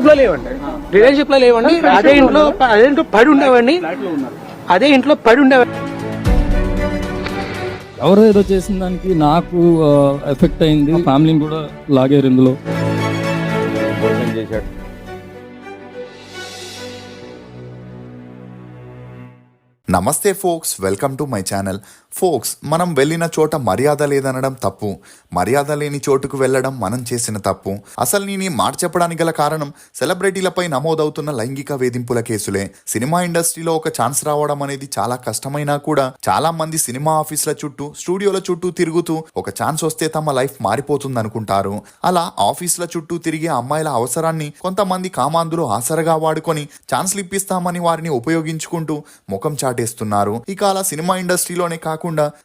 Relationship లో లేవండి. అదే ఇంట్లో పడి ఉండేవాడిని. ఎవరో ఏదో చేసిన దానికి నాకు ఎఫెక్ట్ అయింది. ఫ్యామిలీని కూడా లాగారు ఇందులో. నమస్తే folks, welcome to my channel. Folks, మనం వెళ్ళిన చోట మర్యాద లేదనడం తప్పు, మర్యాద లేని చోటుకు వెళ్ళడం మనం చేసిన తప్పు. అసలు నేను ఈ మాట చెప్పడానికి గల కారణం సెలబ్రిటీలపై నమోదవుతున్న లైంగిక వేధింపుల కేసులే. సినిమా ఇండస్ట్రీలో ఒక ఛాన్స్ రావడం అనేది చాలా కష్టమైనా కూడా చాలా మంది సినిమా ఆఫీసుల చుట్టూ, స్టూడియోల చుట్టూ తిరుగుతూ ఒక ఛాన్స్ వస్తే తమ లైఫ్ మారిపోతుంది అనుకుంటారు. అలా ఆఫీసుల చుట్టూ తిరిగే అమ్మాయిల అవసరాన్ని కొంతమంది కామాంధులు ఆసరగా వాడుకొని ఛాన్స్లు ఇప్పిస్తామని వారిని ఉపయోగించుకుంటూ ముఖం చాటేస్తున్నారు. ఇక అలా సినిమా ఇండస్ట్రీలోనే కాకుండా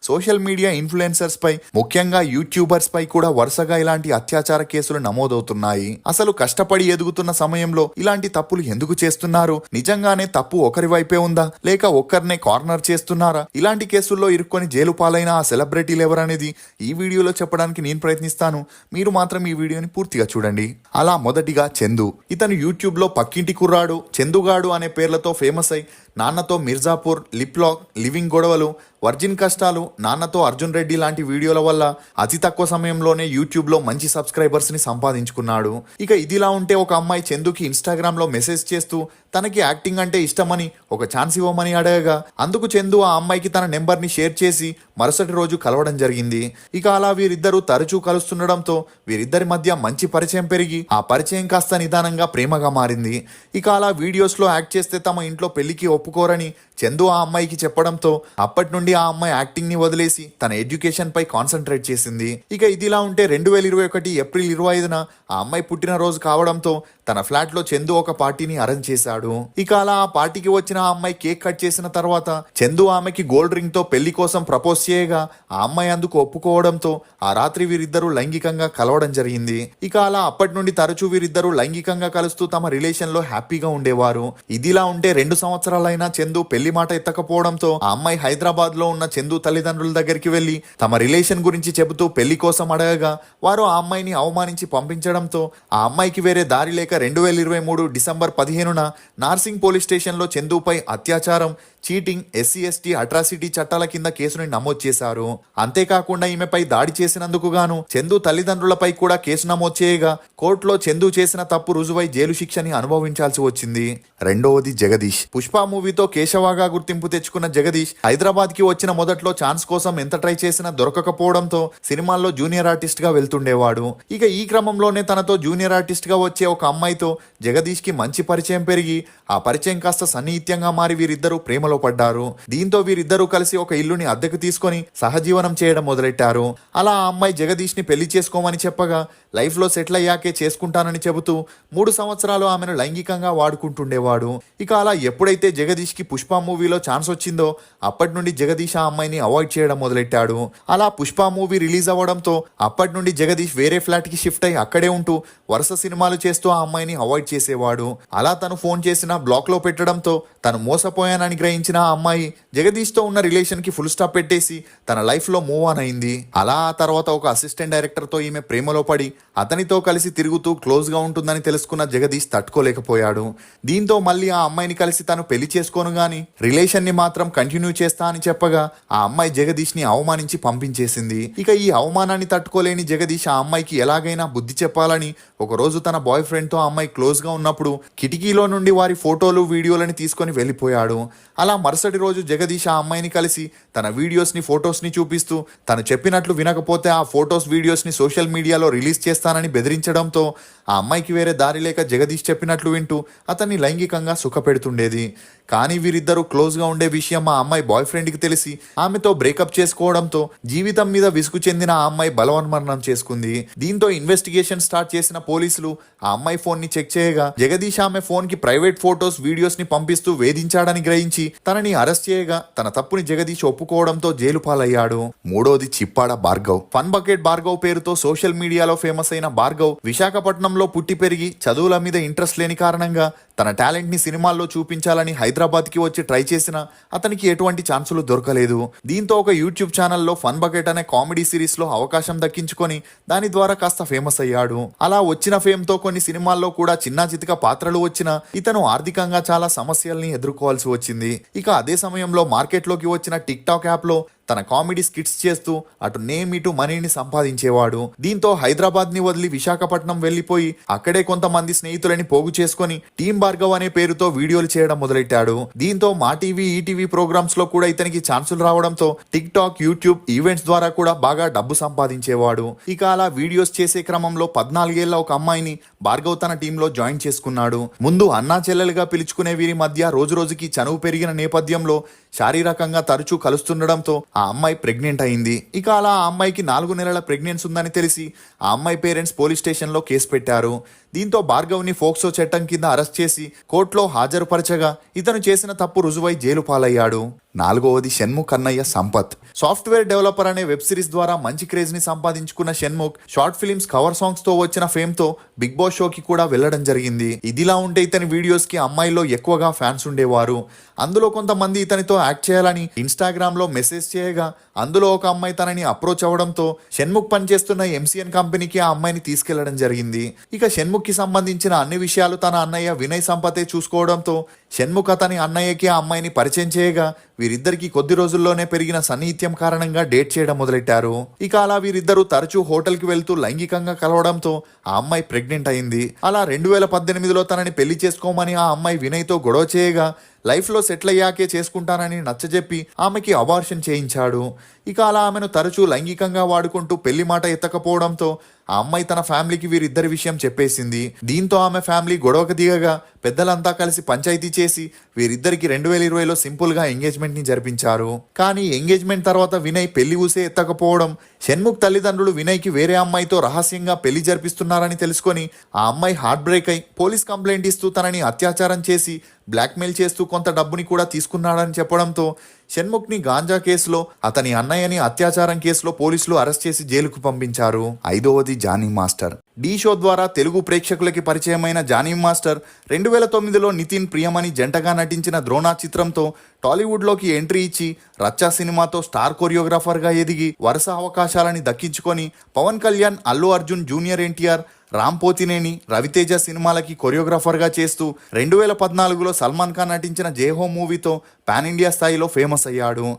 సోషల్ మీడియా ఇన్ఫ్లుయెన్సర్స్ పై, ముఖ్యంగా యూట్యూబర్స్ పై కూడా వరుసగా ఇలాంటి అత్యాచార కేసులు నమోదవుతున్నాయి. అసలు కష్టపడి ఎదుగుతున్న సమయంలో ఇలాంటి తప్పులు ఎందుకు చేస్తున్నారు? నిజంగానే తప్పు ఒకరి వైపే ఉందా, లేక ఒక్కరినే కార్నర్ చేస్తున్నారా? ఇలాంటి కేసుల్లో ఇరుక్కొని జైలు పాలైన ఆ సెలబ్రిటీలు ఎవరనేది ఈ వీడియోలో చెప్పడానికి నేను ప్రయత్నిస్తాను. మీరు మాత్రం ఈ వీడియోని పూర్తిగా చూడండి. అలా మొదటిగా చందు. ఇతను యూట్యూబ్ లో పక్కింటి కుర్రాడు, చందుగాడు అనే పేర్లతో ఫేమస్ అయి నాన్నతో మిర్జాపూర్, లిప్లాక్, లివింగ్ గొడవలు, వర్జిన్ కష్టాలు, నాన్నతో అర్జున్ రెడ్డి లాంటి వీడియోల వల్ల అతి తక్కువ సమయంలోనే యూట్యూబ్ లో మంచి సబ్స్క్రైబర్స్ ని సంపాదించుకున్నాడు. ఇక ఇదిలా ఉంటే ఒక అమ్మాయి చందుకి ఇన్స్టాగ్రామ్ లో మెసేజ్ చేస్తూ తనకి యాక్టింగ్ అంటే ఇష్టమని ఒక ఛాన్స్ ఇవ్వమని అడగగా అందుకు చందు ఆ అమ్మాయికి తన నెంబర్ ని షేర్ చేసి మరుసటి రోజు కలవడం జరిగింది. ఇక అలా వీరిద్దరూ తరచూ కలుస్తుండడంతో వీరిద్దరి మధ్య మంచి పరిచయం పెరిగి ఆ పరిచయం కాస్త నిదానంగా ప్రేమగా మారింది. ఇక అలా వీడియోస్ లో యాక్ట్ చేస్తే తమ ఇంట్లో పెళ్లికి ఒప్పుకోరని చందు ఆ అమ్మాయికి చెప్పడంతో అప్పటి నుండి ఆ అమ్మాయి యాక్టింగ్ ని వదిలేసి తన ఎడ్యుకేషన్ పై కాన్సన్ట్రేట్ చేసింది. ఇక ఇదిలా ఉంటే 2021 ఏప్రిల్ 25న ఆ అమ్మాయి పుట్టినరోజు కావడంతో తన ఫ్లాట్ లో చందు ఒక పార్టీని అరేంజ్ చేశాడు. ఇక అలా ఆ పార్టీకి వచ్చిన ఆ అమ్మాయి కేక్ కట్ చేసిన తర్వాత చందు ఆమెకి గోల్డ్ రింగ్ తో పెళ్లి కోసం ప్రపోజ్ చేయగా ఆ అమ్మాయి అందుకు ఒప్పుకోవడంతో ఆ రాత్రి వీరిద్దరూ లైంగికంగా కలవడం జరిగింది. ఇక అలా అప్పటి నుండి తరచూ వీరిద్దరూ లైంగికంగా కలుస్తూ తమ రిలేషన్ లో హ్యాపీగా ఉండేవారు. ఇదిలా ఉంటే 2 సంవత్సరాలైనా చందు పెళ్లి మాట ఎత్తకపోవడంతో ఆ అమ్మాయి హైదరాబాద్ లో ఉన్న చందు తల్లిదండ్రుల దగ్గరికి వెళ్లి తమ రిలేషన్ గురించి చెబుతూ పెళ్లి కోసం అడగగా వారు ఆ అమ్మాయిని అవమానించి పంపించడంతో ఆ అమ్మాయికి వేరే దారి లేక 2023 డిసెంబర్ 15న నార్సింగ్ పోలీస్ స్టేషన్ లో చందుపై అత్యాచారం, చీటింగ్, SC/ST అట్రాసిటీ చట్టాల కింద కేసుని నమోదు చేశారు. అంతేకాకుండా ఈమెపై దాడి చేసినందుకు గాను చందు తల్లిదండ్రులపై కూడా కేసు నమోదు చేయగా కోర్టులో చందు చేసిన తప్పు రుజువై జైలు శిక్షని అనుభవించాల్సి వచ్చింది. రెండవది జగదీష్. పుష్ప మూవీతో కేశవాగా గుర్తింపు తెచ్చుకున్న జగదీష్ హైదరాబాద్ కి వచ్చిన మొదట్లో ఛాన్స్ కోసం ఎంత ట్రై చేసినా దొరకకపోవడంతో సినిమాల్లో జూనియర్ ఆర్టిస్ట్ గా వెళ్తుండేవాడు. ఇక ఈ క్రమంలోనే తనతో జూనియర్ ఆర్టిస్ట్ గా వచ్చే ఒక అమ్మాయితో జగదీష్ కి మంచి పరిచయం పెరిగి ఆ పరిచయం కాస్త సన్నిహిత్యంగా మారి వీరిద్దరూ ప్రేమలో పడ్డారు. దీంతో వీరిద్దరూ కలిసి ఒక ఇల్లుని అద్దెకు తీసుకొని సహజీవనం చేయడం మొదలెట్టారు. అలా ఆ అమ్మాయి జగదీష్ ని పెళ్లి చేసుకోమని చెప్పగా లైఫ్ లో సెటిల్ అయ్యాకే చేసుకుంటానని చెబుతూ 3 సంవత్సరాలు ఆమెను లైంగికంగా వాడుకుంటుండేవాడు. ఇక అలా ఎప్పుడైతే జగదీష్ కి పుష్ప మూవీలో ఛాన్స్ వచ్చిందో అప్పటి నుండి జగదీష్ ఆ అమ్మాయిని అవాయిడ్ చేయడం మొదలెట్టాడు. అలా పుష్ప మూవీ రిలీజ్ అవ్వడంతో అప్పటి నుండి జగదీష్ వేరే ఫ్లాట్ కి షిఫ్ట్ అయి అక్కడే ఉంటూ వరుస సినిమాలు చేస్తూ ఆ అమ్మాయిని అవాయిడ్ చేసేవాడు. అలా తను ఫోన్ చేసిన బ్లాక్ లో పెట్టడంతో తను మోసపోయానని గ్రహించిన ఆ అమ్మాయి జగదీష్ తో ఉన్న రిలేషన్ కి ఫుల్ స్టాప్ పెట్టేసి తన లైఫ్ లో మూవ్ ఆన్ అయింది. అలా ఆ తర్వాత ఒక అసిస్టెంట్ డైరెక్టర్ తో ఈమె ప్రేమలో పడి అతనితో కలిసి తిరుగుతూ క్లోజ్ గా ఉంటుందని తెలుసుకున్న జగదీష్ తట్టుకోలేకపోయాడు. దీంతో మళ్ళీ ఆ అమ్మాయిని కలిసి తను పెళ్లి చేసుకోను గాని రిలేషన్ ని మాత్రం కంటిన్యూ చేస్తా అని చెప్పగా ఆ అమ్మాయి జగదీష్ ని అవమానించి పంపించేసింది. ఇక ఈ అవమానాన్ని తట్టుకోలేని జగదీష్ ఆ అమ్మాయికి ఎలాగైనా బుద్ధి చెప్పాలని ఒక రోజు తన బాయ్ ఫ్రెండ్ తో ఆ అమ్మాయి క్లోజ్ గా ఉన్నప్పుడు కిటికీలో నుండి వారి ఫోటోలు, వీడియోలని తీసుకొని వెళ్ళిపోయాడు. అలా మరుసటి రోజు జగదీష్ ఆ అమ్మాయిని కలిసి తన వీడియోస్ ని, ఫొటోస్ ని చూపిస్తూ తను చెప్పినట్లు వినకపోతే ఆ ఫొటోస్, వీడియోస్ ని సోషల్ మీడియాలో రిలీజ్ చేస్తానని బెదిరించడంతో ఆ అమ్మాయికి వేరే దారి లేక జగదీష్ చెప్పినట్లు వింటూ అతన్ని లైంగికంగా సుఖపెడుతుండేది. కానీ వీరిద్దరూ క్లోజ్ గా ఉండే విషయం ఆ అమ్మాయి బాయ్ ఫ్రెండ్ కి తెలిసి ఆమెతో బ్రేకప్ చేసుకోవడంతో జీవితం మీద విసుగు చెందిన ఆ అమ్మాయి బలవన్మరణం చేసుకుంది. దీంతో ఇన్వెస్టిగేషన్ స్టార్ట్ చేసిన పోలీసులు ఆ అమ్మాయి ఫోన్ ని చెక్ చేయగా జగదీష్ ఆమె ఫోన్ కి ప్రైవేట్ ఫొటోస్, వీడియోస్ ని పంపిస్తూ వేధించాడని గ్రహించి తనని అరెస్ట్ చేయగా తన తప్పుని జగదీష్ ఒప్పుకోవడంతో జైలు పాలయ్యాడు. మూడోది చిప్పాడ భార్గవ్. ఫన్ బకెట్ భార్గవ్ పేరుతో సోషల్ మీడియాలో ఫేమస్ అయిన భార్గవ్ విశాఖపట్నంలో పుట్టి పెరిగి చదువుల మీద ఇంట్రెస్ట్ లేని కారణంగా తన టాలెంట్ ని సినిమాల్లో చూపించాలని హైదరాబాద్ కి వచ్చి ట్రై చేసినా అతనికి ఎటువంటి ఛాన్సులు దొరకలేదు. దీంతో ఒక యూట్యూబ్ ఛానల్లో ఫన్ బకెట్ అనే కామెడీ సిరీస్ లో అవకాశం దక్కించుకొని దాని ద్వారా కాస్త ఫేమస్ అయ్యాడు. అలా వచ్చిన ఫేమ్ తో కొన్ని సినిమాల్లో కూడా చిన్న చితక పాత్రలు వచ్చినా ఇతను ఆర్థికంగా చాలా సమస్యల్ని ఎదుర్కోవాల్సి వచ్చింది. ఇక అదే సమయంలో మార్కెట్లోకి వచ్చిన టిక్ టాక్ యాప్ లో తన కామెడీ స్కిట్స్ చేస్తూ అటు నేమ్ ఇటు మనీని సంపాదించేవాడు. దీంతో హైదరాబాద్ ని వదిలి విశాఖపట్నం వెళ్లిపోయి అక్కడే కొంతమంది స్నేహితులని పోగు చేసుకుని టీం భార్గవ్ అనే పేరుతో వీడియోలు చేయడం మొదలెట్టాడు. దీంతో మా టీవీ ఈటీవీ ప్రోగ్రామ్స్ లో కూడా ఇతనికి ఛాన్సులు రావడంతో టిక్ టాక్, యూట్యూబ్ ఈవెంట్స్ ద్వారా కూడా బాగా డబ్బు సంపాదించేవాడు. ఇక అలా వీడియోస్ చేసే క్రమంలో 14 ఏళ్ల ఒక అమ్మాయిని భార్గవ్ తన టీంలో జాయిన్ చేసుకున్నాడు. ముందు అన్నా చెల్లెలుగా పిలుచుకునే వీరి మధ్య రోజు రోజుకి చనువు పెరిగిన నేపథ్యంలో శారీరకంగా తరచూ కలుస్తుండడంతో ఆ అమ్మాయి ప్రెగ్నెంట్ అయింది. ఇక అలా ఆ అమ్మాయికి 4 నెలల ప్రెగ్నెన్సీ ఉందని తెలిసి ఆ అమ్మాయి పేరెంట్స్ పోలీస్ స్టేషన్ లో కేసు పెట్టారు. దీంతో భార్గవ్ ని ఫోక్సో చట్టం కింద అరెస్ట్ చేసి కోర్టులో హాజరుపరచగా ఇతను చేసిన తప్పు రుజువై జైలు పాలయ్యాడు. 4వది షణ్ముఖ్ అన్నయ్య సంపత్. సాఫ్ట్వేర్ డెవలపర్ అనే వెబ్ సిరీస్ ద్వారా మంచి క్రేజ్ ని సంపాదించుకున్న Shanmukh short films, cover songs తో వచ్చిన ఫేమ్ తో బిగ్ బాస్ షోకి కూడా వెళ్లడం జరిగింది. ఇదిలా ఉంటే ఇతని వీడియోస్ కి అమ్మాయిల్లో ఎక్కువగా ఫ్యాన్స్ ఉండేవారు. అందులో కొంతమంది ఇతనితో యాక్ట్ చేయాలని ఇన్స్టాగ్రామ్ లో మెసేజ్ చేయగా అందులో ఒక అమ్మాయి తనని అప్రోచ్ అవ్వడంతో షణ్ముఖ్ పనిచేస్తున్న ఎంసీఎన్ కంపెనీకి ఆ అమ్మాయిని తీసుకెళ్లడం జరిగింది. ఇక షణ్ముఖ్ కి సంబంధించిన అన్ని విషయాలు తన అన్నయ్య వినయ్ సంపతే చూసుకోవడంతో షణ్ముఖ్ అతని అన్నయ్యకి ఆ అమ్మాయిని పరిచయం చేయగా వీరిద్దరికి కొద్ది రోజుల్లోనే పెరిగిన సన్నిహిత్యం కారణంగా డేట్ చేయడం మొదలెట్టారు. ఇక అలా వీరిద్దరూ తరచూ హోటల్ కి వెళ్తూ లైంగికంగా కలవడంతో ఆ అమ్మాయి ప్రెగ్నెంట్ అయింది. అలా 2018లో తనని పెళ్లి చేసుకోమని ఆ అమ్మాయి వినయ్ తో గొడవ చేయగా లైఫ్ లో సెటిల్ అయ్యాకే చేసుకుంటానని నచ్చజెప్పి ఆమెకి అబార్షన్ చేయించాడు. ఇక అలా ఆమెను తరచూ లైంగికంగా వాడుకుంటూ పెళ్లి మాట ఎత్తకపోవడంతో ఆ అమ్మాయి తన ఫ్యామిలీకి వీరిద్దరి విషయం చెప్పేసింది. దీంతో ఆమె ఫ్యామిలీ గొడవకు దిగగా పెద్దలంతా కలిసి పంచాయతీ చేసి వీరిద్దరికి 2020లో సింపుల్ గా ఎంగేజ్మెంట్ ని జరిపించారు. కానీ ఎంగేజ్మెంట్ తర్వాత వినయ్ పెళ్లి ఊసే ఎత్తకపోవడం షణ్ముఖ్ తల్లిదండ్రులు వినయ్ కి వేరే అమ్మాయితో రహస్యంగా పెళ్లి జరిపిస్తున్నారని తెలుసుకొని ఆ అమ్మాయి హార్ట్ బ్రేక్ అయి పోలీస్ కంప్లైంట్ ఇస్తూ తనని అత్యాచారం చేసి బ్లాక్మెయిల్ చేస్తూ కొంత డబ్బుని కూడా తీసుకున్నాడని చెప్పడంతో షణ్ముఖ్ ని గాంజా కేసులో, అతని అన్నయ్యని అత్యాచారం కేసులో పోలీసులు అరెస్ట్ చేసి జైలుకు పంపించారు. 5వది జానీ మాస్టర్. ఢీ షో ద్వారా తెలుగు ప్రేక్షకులకి పరిచయమైన జానీ మాస్టర్ 2009లో నితిన్, ప్రియమణి జంటగా నటించిన ద్రోణ చిత్రంతో టాలీవుడ్ లోకి ఎంట్రీ ఇచ్చి రచ్చా సినిమాతో స్టార్ కొరియోగ్రాఫర్ గా ఎదిగి వరుస అవకాశాలని దక్కించుకొని పవన్ కళ్యాణ్, అల్లు అర్జున్, జూనియర్ ఎన్టీఆర్, రామ్ పోతినేని, రవితేజ సినిమాలకి కొరియోగ్రాఫర్గా చేస్తూ 2014లో సల్మాన్ ఖాన్ నటించిన జేహో మూవీతో పాన్ ఇండియా స్థాయిలో ఫేమస్ అయ్యాడు.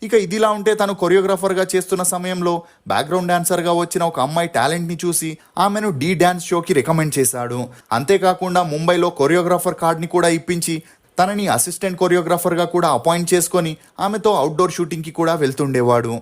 ఇక ఇదిలా ఉంటే తను కొరియోగ్రాఫర్గా చేస్తున్న సమయంలో బ్యాక్గ్రౌండ్ డాన్సర్గా వచ్చిన ఒక అమ్మాయి టాలెంట్ని చూసి ఆమెను డీ డాన్స్ షోకి రికమెండ్ చేశాడు. అంతేకాకుండా ముంబైలో కొరియోగ్రాఫర్ కార్డ్ని కూడా ఇప్పించి తనని అసిస్టెంట్ కొరియోగ్రాఫర్గా కూడా అపాయింట్ చేసుకొని ఆమెతో అవుట్డోర్ షూటింగ్కి కూడా వెళ్తుండేవాడు.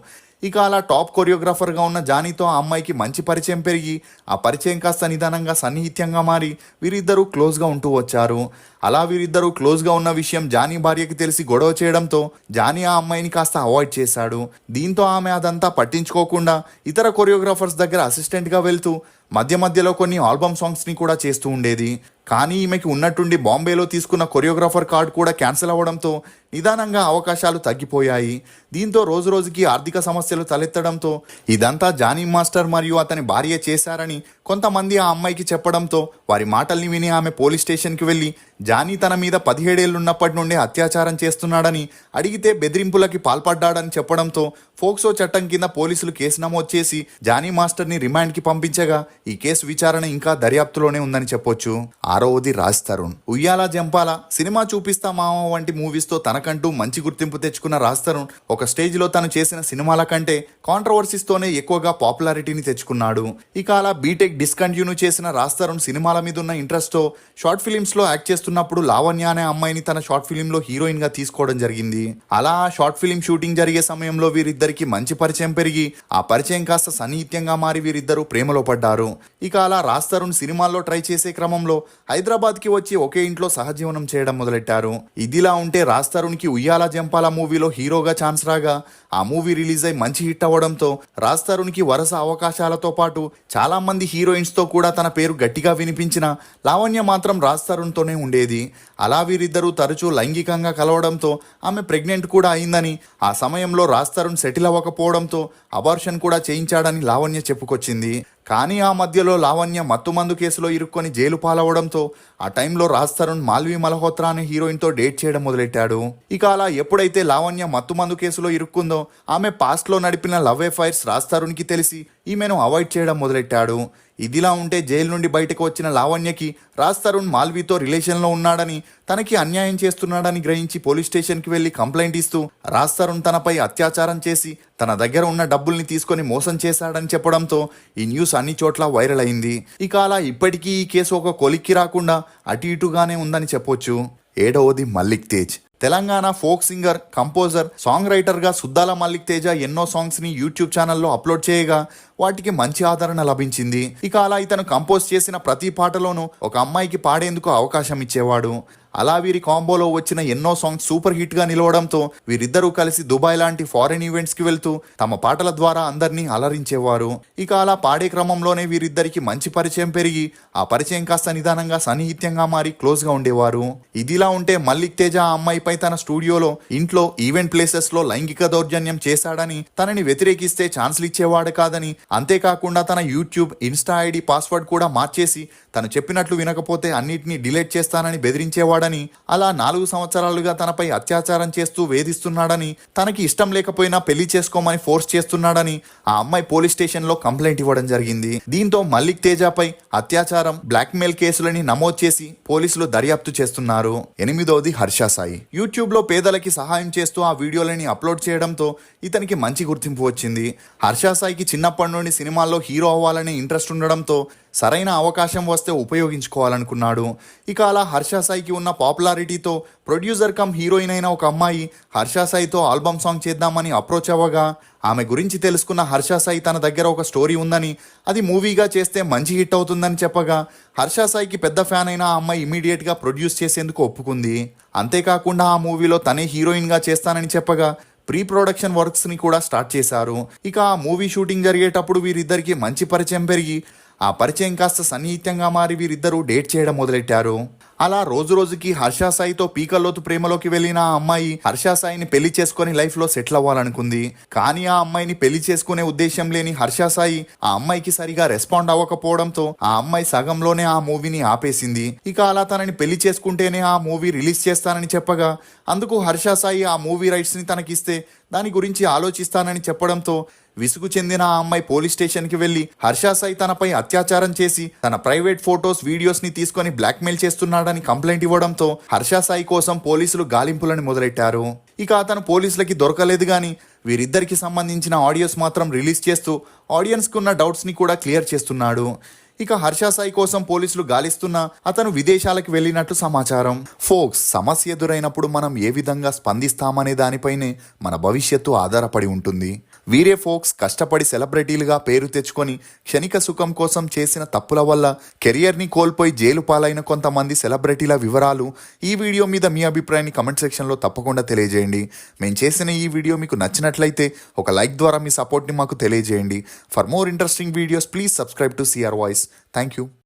ఇక అలా టాప్ కొరియోగ్రాఫర్గా ఉన్న జానీతో ఆ అమ్మాయికి మంచి పరిచయం పెరిగి ఆ పరిచయం కాస్త నిదానంగా సన్నిహిత్యంగా మారి వీరిద్దరూ క్లోజ్గా ఉంటూ వచ్చారు. అలా వీరిద్దరూ క్లోజ్గా ఉన్న విషయం జానీ భార్యకి తెలిసి గొడవ చేయడంతో జానీ ఆ అమ్మాయిని కాస్త అవాయిడ్ చేశాడు. దీంతో ఆమె అదంతా పట్టించుకోకుండా ఇతర కొరియోగ్రాఫర్స్ దగ్గర అసిస్టెంట్గా వెళ్తూ మధ్య మధ్యలో కొన్ని ఆల్బమ్ సాంగ్స్ని కూడా చేస్తూ ఉండేది. కానీ ఈమెకి ఉన్నట్టుండి బాంబేలో తీసుకున్న కొరియోగ్రాఫర్ కార్డు కూడా క్యాన్సిల్ అవ్వడంతో నిదానంగా అవకాశాలు తగ్గిపోయాయి. దీంతో రోజు రోజుకి ఆర్థిక సమస్యలు తలెత్తడంతో ఇదంతా జానీ మాస్టర్ మరియు అతని భార్య చేశారని కొంతమంది ఆ అమ్మాయికి చెప్పడంతో వారి మాటల్ని విని ఆమె పోలీస్ స్టేషన్కి వెళ్ళి జానీ తన మీద 17 ఏళ్లున్నప్పటి నుండి అత్యాచారం చేస్తున్నాడని, అడిగితే బెదిరింపులకి పాల్పడ్డాడని చెప్పడంతో ఫోక్సో చట్టం కింద పోలీసులు కేసు నమోదు చేసి జానీ మాస్టర్ని రిమాండ్కి పంపించగా ఈ కేసు విచారణ ఇంకా దర్యాప్తులోనే ఉందని చెప్పొచ్చు. 6వది రాజ్ తరుణ్. ఉయ్యాల జంపాల, సినిమా చూపిస్తా మామ వంటి మూవీస్తో తనకంటూ మంచి గుర్తింపు తెచ్చుకున్న రాజ్ తరుణ్ ఒక స్టేజ్లో తను చేసిన సినిమాల కంటే కాంట్రవర్సీస్తోనే ఎక్కువగా పాపులారిటీని తెచ్చుకున్నాడు. ఇక అలా బీటెక్ డిస్కంటిన్యూ చేసిన రాజ్ తరుణ్ సినిమాల మీద ఉన్న ఇంట్రెస్ట్తో షార్ట్ ఫిలిమ్స్లో యాక్ట్ చేస్తున్నప్పుడు లావణ్య అనే అమ్మాయిని తన షార్ట్ ఫిలింలో హీరోయిన్గా తీసుకోవడం జరిగింది. అలా షార్ట్ ఫిలిం షూటింగ్ జరిగే సమయంలో వీరిద్దరికి మంచి పరిచయం పెరిగి ఆ పరిచయం కాస్త సన్నిహిత్యంగా మారి వీరిద్దరూ ప్రేమలో పడ్డారు. ఇక అలా రాజ్ తరుణ్ సినిమాల్లో ట్రై చేసే క్రమంలో హైదరాబాద్కి వచ్చి ఒకే ఇంట్లో సహజీవనం చేయడం మొదలెట్టారు. ఇదిలా ఉంటే రాజ్ తరుణ్కి ఉయ్యాల జంపాల మూవీలో హీరోగా ఛాన్స్ రాగా ఆ మూవీ రిలీజ్ అయి మంచి హిట్ అవ్వడంతో రాజ్ తరుణ్కి వరుస అవకాశాలతో పాటు చాలా మంది హీరోయిన్స్తో కూడా తన పేరు గట్టిగా వినిపించిన లావణ్య మాత్రం రాజ్ తరుణ్తోనే ఉండేది. అలా వీరిద్దరూ తరచూ లైంగికంగా కలవడంతో ఆమె ప్రెగ్నెంట్ కూడా అయిందని, ఆ సమయంలో రాజ్ తరుణ్ సెటిల్ అవ్వకపోవడంతో అబార్షన్ కూడా చేయించాడని లావణ్య చెప్పుకొచ్చింది. కానీ ఆ మధ్యలో లావణ్య మత్తుమందు కేసులో ఇరుక్కొని జైలు పాలవడంతో ఆ టైంలో రాజ్ తరుణ్ మాల్వి మల్హోత్రా అనే హీరోయిన్తో డేట్ చేయడం మొదలెట్టాడు. ఇక అలా ఎప్పుడైతే లావణ్య మత్తుమందు కేసులో ఇరుక్కుందో ఆమె పాస్ట్లో నడిపిన లవ్ అఫైర్స్ రాజ్ తరుణ్కి తెలిసి ఈమెను అవాయిడ్ చేయడం మొదలెట్టాడు. ఇదిలా ఉంటే జైలు నుండి బయటకు వచ్చిన లావణ్యకి రాజ్ తరుణ్ మాల్వీతో రిలేషన్లో ఉన్నాడని, తనకి అన్యాయం చేస్తున్నాడని గ్రహించి పోలీస్ స్టేషన్కి వెళ్లి కంప్లైంట్ ఇస్తూ రాజ్ తరుణ్ తనపై అత్యాచారం చేసి తన దగ్గర ఉన్న డబ్బుల్ని తీసుకొని మోసం చేశాడని చెప్పడంతో ఈ న్యూస్ అన్ని చోట్ల వైరల్ అయింది. ఇక అలా ఇప్పటికీ ఈ కేసు ఒక కొలిక్కి రాకుండా అటు ఇటుగానే ఉందని చెప్పొచ్చు. 7వది Mallik Tej. Telangana folk singer, composer, song రైటర్గా సుద్దాల మల్లిక్ తేజ ఎన్నో సాంగ్స్ని యూట్యూబ్ ఛానల్లో అప్లోడ్ చేయగా వాటికి మంచి ఆదరణ లభించింది. ఇక అలా ఇతను కంపోజ్ చేసిన ప్రతి పాటలోనూ ఒక అమ్మాయికి పాడేందుకు అవకాశం ఇచ్చేవాడు. అలా వీరి కాంబోలో వచ్చిన ఎన్నో సాంగ్స్ సూపర్ హిట్గా నిలవడంతో వీరిద్దరూ కలిసి దుబాయ్ లాంటి ఫారెన్ ఈవెంట్స్కి వెళ్తూ తమ పాటల ద్వారా అందరినీ అలరించేవారు. ఇక అలా పాడే క్రమంలోనే వీరిద్దరికి మంచి పరిచయం పెరిగి ఆ పరిచయం కాస్త నిదానంగా సన్నిహిత్యంగా మారి క్లోజ్గా ఉండేవారు. ఇదిలా ఉంటే మల్లిక్ తేజ ఆ అమ్మాయిపై తన స్టూడియోలో, ఇంట్లో, ఈవెంట్ ప్లేసెస్లో లైంగిక దౌర్జన్యం చేశాడని, తనని వ్యతిరేకిస్తే ఛాన్స్లు ఇచ్చేవాడు కాదని, అంతేకాకుండా తన యూట్యూబ్, ఇన్స్టా ఐడి పాస్వర్డ్ కూడా మార్చేసి తను చెప్పినట్లు వినకపోతే అన్నిటినీ డిలీట్ చేస్తానని బెదిరించేవాడని, అలా 4 సంవత్సరాలుగా తనపై అత్యాచారం చేస్తూ వేధిస్తున్నాడని, తనకి ఇష్టం లేకపోయినా పెళ్లి చేసుకోమని ఫోర్స్ చేస్తున్నాడని ఆ అమ్మాయి పోలీస్ స్టేషన్లో కంప్లైంట్ ఇవ్వడం జరిగింది. దీంతో మల్లిక్ తేజపై అత్యాచారం, బ్లాక్మెయిల్ కేసులని నమోదు చేసి పోలీసులు దర్యాప్తు చేస్తున్నారు. 8వది హర్ష సాయి. యూట్యూబ్లో పేదలకి సహాయం చేస్తూ ఆ వీడియోలని అప్లోడ్ చేయడంతో ఇతనికి మంచి గుర్తింపు వచ్చింది. హర్ష సాయికి చిన్నప్పటి నుండి సినిమాల్లో హీరో అవ్వాలనే ఇంట్రెస్ట్ ఉండడంతో సరైన అవకాశం వస్తే ఉపయోగించుకోవాలనుకున్నాడు. ఇక అలా హర్ష సాయికి ఉన్న పాపులారిటీతో ప్రొడ్యూసర్ కమ్ హీరోయిన్ అయిన ఒక అమ్మాయి హర్ష సాయితో ఆల్బమ్ సాంగ్ చేద్దామని అప్రోచ్ అవ్వగా ఆమె గురించి తెలుసుకున్న హర్ష సాయి తన దగ్గర ఒక స్టోరీ ఉందని, అది మూవీగా చేస్తే మంచి హిట్ అవుతుందని చెప్పగా హర్ష సాయికి పెద్ద ఫ్యాన్ అయిన ఆ అమ్మాయి ఇమీడియట్గా ప్రొడ్యూస్ చేసేందుకు ఒప్పుకుంది. అంతేకాకుండా ఆ మూవీలో తనే హీరోయిన్గా చేస్తానని చెప్పగా ప్రీ ప్రొడక్షన్ వర్క్స్ని కూడా స్టార్ట్ చేశారు. ఇక ఆ మూవీ షూటింగ్ జరిగేటప్పుడు వీరిద్దరికి మంచి పరిచయం పెరిగి ఆ పరిచయం కాస్త సన్నిహిత్యంగా మారి వీరిద్దరూ డేట్ చేయడం మొదలెట్టారు. అలా రోజు రోజుకి హర్ష సాయితో పీకల్లోతు ప్రేమలోకి వెళ్ళిన ఆ అమ్మాయి హర్ష సాయిని పెళ్లి చేసుకుని లైఫ్లో సెటిల్ అవ్వాలనుకుంది. కానీ ఆ అమ్మాయిని పెళ్లి చేసుకునే ఉద్దేశం లేని హర్ష సాయి ఆ అమ్మాయికి సరిగా రెస్పాండ్ అవ్వకపోవడంతో ఆ అమ్మాయి సగంలోనే ఆ మూవీని ఆపేసింది. ఇక అలా తనని పెళ్లి చేసుకుంటేనే ఆ మూవీ రిలీజ్ చేస్తానని చెప్పగా అందుకు హర్ష సాయి ఆ మూవీ రైట్స్ని తనకిస్తే దాని గురించి ఆలోచిస్తానని చెప్పడంతో విసుగు చెందిన ఆ అమ్మాయి పోలీస్ స్టేషన్కి వెళ్లి హర్ష సాయి తనపై అత్యాచారం చేసి తన ప్రైవేట్ ఫొటోస్, వీడియోస్ని తీసుకొని బ్లాక్మెయిల్ చేస్తున్నాడని కంప్లైంట్ ఇవ్వడంతో హర్ష సాయి కోసం పోలీసులు గాలింపులను మొదలెట్టారు. ఇక అతను పోలీసులకి దొరకలేదు కానీ వీరిద్దరికి సంబంధించిన ఆడియోస్ మాత్రం రిలీజ్ చేస్తూ ఆడియన్స్కి ఉన్న డౌట్స్ని కూడా క్లియర్ చేస్తున్నాడు. ఇక హర్ష సాయి కోసం పోలీసులు గాలిస్తున్నా అతను విదేశాలకు వెళ్ళినట్టు సమాచారం. ఫోక్స్, సమస్య ఎదురైనప్పుడు మనం ఏ విధంగా స్పందిస్తామనే దానిపైనే మన భవిష్యత్తు ఆధారపడి ఉంటుంది. వీరే ఫోక్స్ కష్టపడి సెలబ్రిటీలుగా పేరు తెచ్చుకొని క్షణిక సుఖం కోసం చేసిన తప్పుల వల్ల కెరియర్ని కోల్పోయి జైలు పాలైన కొంతమంది సెలబ్రిటీల వివరాలు ఈ వీడియో మీద మీ అభిప్రాయాన్ని కమెంట్ సెక్షన్లో తప్పకుండా తెలియజేయండి. మేము చేసిన ఈ వీడియో మీకు నచ్చినట్లయితే ఒక లైక్ ద్వారా మీ సపోర్ట్ని మాకు తెలియజేయండి. For more interesting videos please subscribe to CR voice. Thank you.